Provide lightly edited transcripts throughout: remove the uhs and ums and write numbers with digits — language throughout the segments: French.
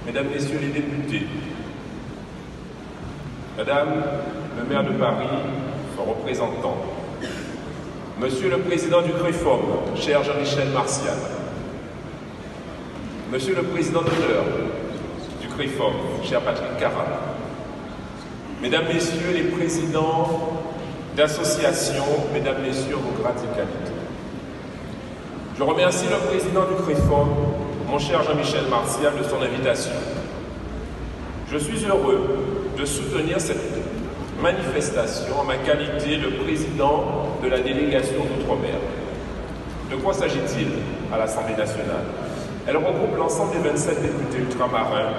Mesdames, Messieurs les députés, Madame le maire de Paris, son représentant, Monsieur le président du CREFOM, cher Jean-Michel Martial, Monsieur le président d'honneur du CREFOM, cher Patrick Cara, Mesdames, Messieurs les présidents d'associations, Mesdames, Messieurs vos grades et qualités. Je remercie le président du CREFOM, mon cher Jean-Michel Martial, de son invitation. Je suis heureux de soutenir cette manifestation en ma qualité de président de la délégation d'Outre-mer. De quoi s'agit-il à l'Assemblée nationale? Elle regroupe l'ensemble des 27 députés ultramarins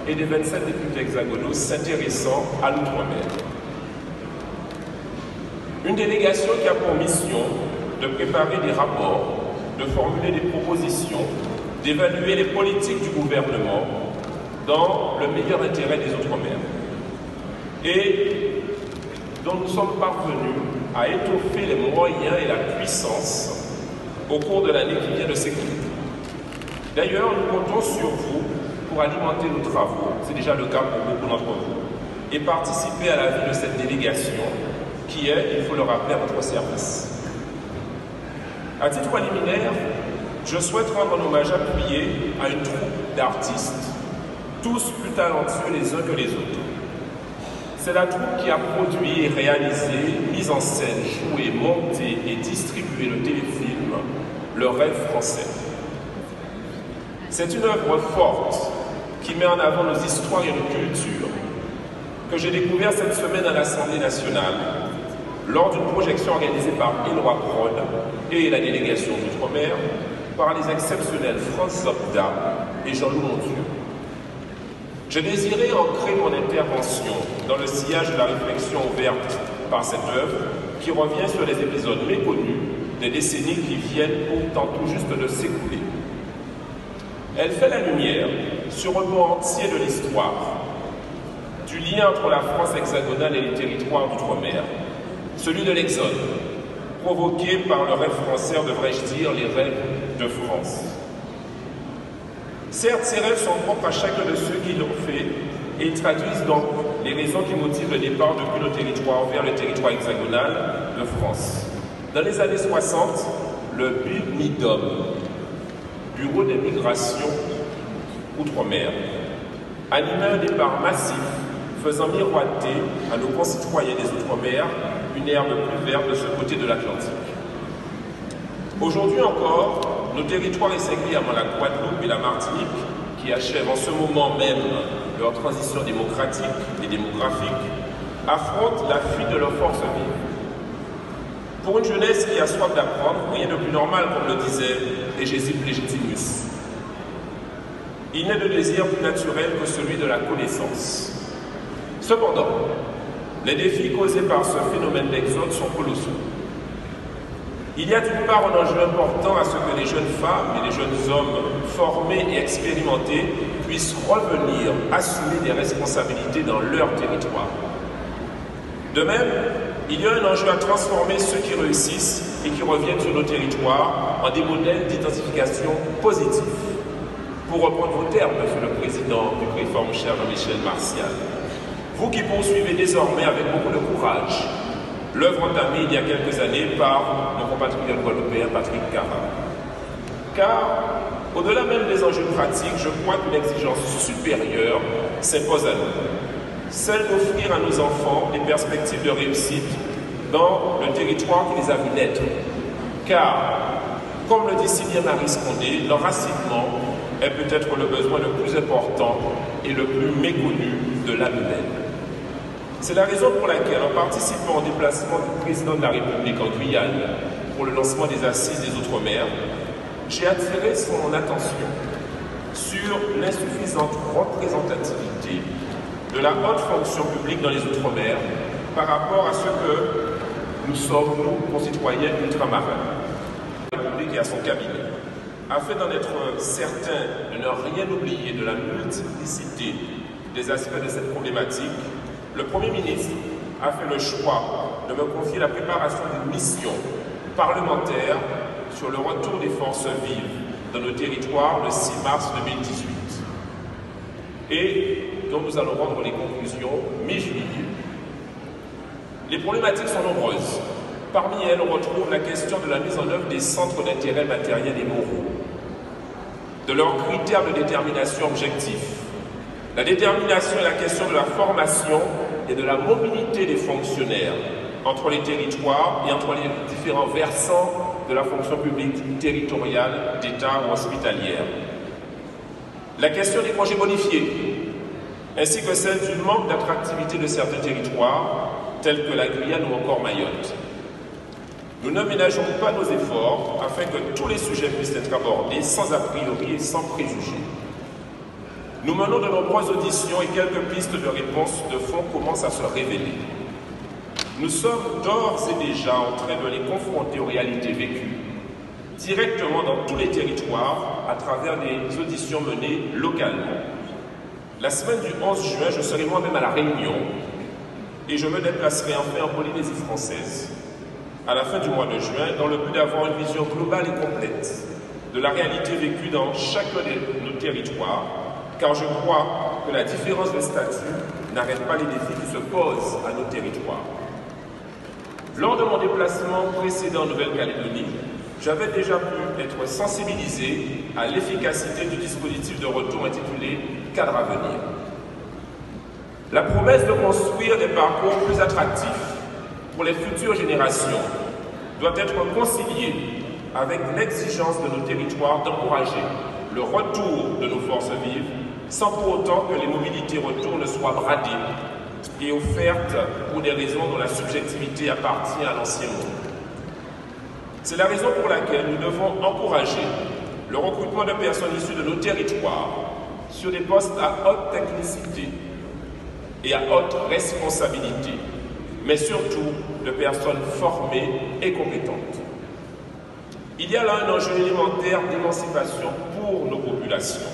et des 27 députés hexagonaux s'intéressant à l'Outre-mer. Une délégation qui a pour mission de préparer des rapports, de formuler des propositions, d'évaluer les politiques du gouvernement dans le meilleur intérêt des Outre-mer et dont nous sommes parvenus à étoffer les moyens et la puissance au cours de l'année qui vient de s'écouler. D'ailleurs, nous comptons sur vous pour alimenter nos travaux, c'est déjà le cas pour beaucoup d'entre vous, et participer à la vie de cette délégation qui est, il faut le rappeler, à votre service. À titre liminaire, je souhaite rendre un hommage appuyé à une troupe d'artistes, tous plus talentueux les uns que les autres. C'est la troupe qui a produit et réalisé, mis en scène, joué, monté et distribué le téléfilm Le Rêve français. C'est une œuvre forte qui met en avant nos histoires et nos cultures que j'ai découvert cette semaine à l'Assemblée nationale lors d'une projection organisée par Éloi Prod et la délégation d'Outre-mer par les exceptionnels France Zopda et Jean-Loup Mondieu. J'ai désiré ancrer mon intervention dans le sillage de la réflexion ouverte par cette œuvre qui revient sur les épisodes méconnus des décennies qui viennent pourtant tout juste de s'écouler. Elle fait la lumière sur un pan entier de l'histoire, du lien entre la France hexagonale et les territoires d'outre-mer, celui de l'exode, provoqué par le rêve français, devrais-je dire, les rêves de France. Certes, ces rêves sont propres à chacun de ceux qui l'ont fait et ils traduisent donc les raisons qui motivent le départ depuis nos territoires vers le territoire hexagonal de France. Dans les années 60, le BUMIDOM, Bureau des migrations outre-mer, animait un départ massif faisant miroiter à nos concitoyens des outre-mer une herbe plus verte de ce côté de l'Atlantique. Aujourd'hui encore, nos territoires et singulièrement la Guadeloupe et la Martinique, qui achèvent en ce moment même leur transition démocratique et démographique, affrontent la fuite de leurs forces vives. Pour une jeunesse qui a soif d'apprendre, rien de plus normal, comme le disait Hégésippe Légitimus. Il n'est de désir plus naturel que celui de la connaissance. Cependant, les défis causés par ce phénomène d'exode sont colossaux. Il y a d'une part un enjeu important à ce que les jeunes femmes et les jeunes hommes formés et expérimentés puissent revenir assumer des responsabilités dans leur territoire. De même, il y a un enjeu à transformer ceux qui réussissent et qui reviennent sur nos territoires en des modèles d'identification positifs. Pour reprendre vos termes, Monsieur le Président du CREFOM, cher Jean-Michel Martial, vous qui poursuivez désormais avec beaucoup de courage l'œuvre entamée il y a quelques années par mon compatriote guadeloupéen Patrick Cara. Car, au-delà même des enjeux pratiques, je crois qu'une exigence supérieure s'impose à nous. Celle d'offrir à nos enfants des perspectives de réussite dans le territoire qui les a vus naître. Car, comme le dit si bien Marie Scondé, l'enracinement est peut-être le besoin le plus important et le plus méconnu de l'âme humaine. C'est la raison pour laquelle, en participant au déplacement du président de la République en Guyane pour le lancement des Assises des Outre-mer, j'ai attiré son attention sur l'insuffisante représentativité de la haute fonction publique dans les Outre-mer par rapport à ce que nous sommes, nous, concitoyens ultramarins. La République et à son cabinet, afin d'en être certain de ne rien oublier de la multiplicité des aspects de cette problématique, le Premier ministre a fait le choix de me confier la préparation d'une mission parlementaire sur le retour des forces vives dans nos territoires le 6 mars 2018. et dont nous allons rendre les conclusions mi-juillet. Les problématiques sont nombreuses. Parmi elles, on retrouve la question de la mise en œuvre des centres d'intérêt matériel et moraux, de leurs critères de détermination objectifs, la détermination et la question de la formation et de la mobilité des fonctionnaires entre les territoires et entre les différents versants de la fonction publique territoriale, d'État ou hospitalière. La question des congés bonifiés, ainsi que celle du manque d'attractivité de certains territoires, tels que la Guyane ou encore Mayotte. Nous ne ménageons pas nos efforts afin que tous les sujets puissent être abordés sans a priori et sans préjugés. Nous menons de nombreuses auditions et quelques pistes de réponse de fond commencent à se révéler. Nous sommes d'ores et déjà en train de les confronter aux réalités vécues, directement dans tous les territoires, à travers des auditions menées localement. La semaine du 11 juin, je serai moi-même à La Réunion et je me déplacerai enfin en Polynésie française à la fin du mois de juin, dans le but d'avoir une vision globale et complète de la réalité vécue dans chacun de nos territoires, car je crois que la différence de statut n'arrête pas les défis qui se posent à nos territoires. Lors de mon déplacement précédent en Nouvelle-Calédonie, j'avais déjà pu être sensibilisé à l'efficacité du dispositif de retour intitulé « Cadre à venir ». La promesse de construire des parcours plus attractifs pour les futures générations doit être conciliée avec l'exigence de nos territoires d'encourager le retour de nos forces vives sans pour autant que les mobilités retour ne soient bradées et offertes pour des raisons dont la subjectivité appartient à l'ancien monde. C'est la raison pour laquelle nous devons encourager le recrutement de personnes issues de nos territoires sur des postes à haute technicité et à haute responsabilité, mais surtout de personnes formées et compétentes. Il y a là un enjeu élémentaire d'émancipation pour nos populations.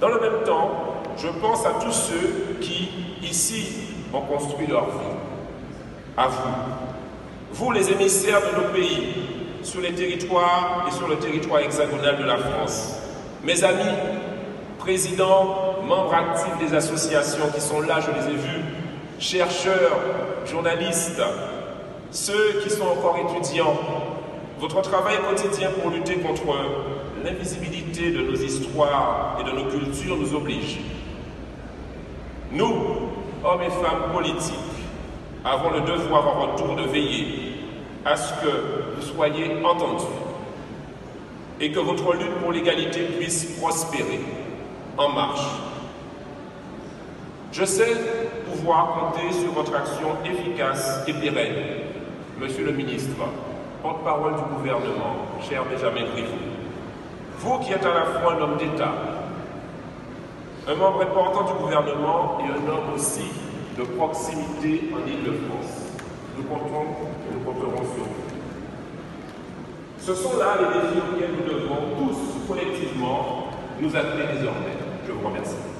Dans le même temps, je pense à tous ceux qui, ici, ont construit leur vie. À vous, les émissaires de nos pays, sur les territoires et sur le territoire hexagonal de la France. Mes amis, présidents, membres actifs des associations qui sont là, je les ai vus, chercheurs, journalistes, ceux qui sont encore étudiants, votre travail quotidien pour lutter contre l'invisibilité de nos histoires et de nos cultures nous oblige. Nous, hommes et femmes politiques, avons le devoir en retour de veiller à ce que vous soyez entendus et que votre lutte pour l'égalité puisse prospérer en marche. Je sais pouvoir compter sur votre action efficace et pérenne, Monsieur le ministre, porte-parole du gouvernement, cher Benjamin Griveaux. Vous qui êtes à la fois un homme d'État, un membre important du gouvernement et un homme aussi de proximité en Île-de-France. Nous compterons sur vous. Ce sont là les défis auxquels nous devons tous collectivement nous atteler désormais. Je vous remercie.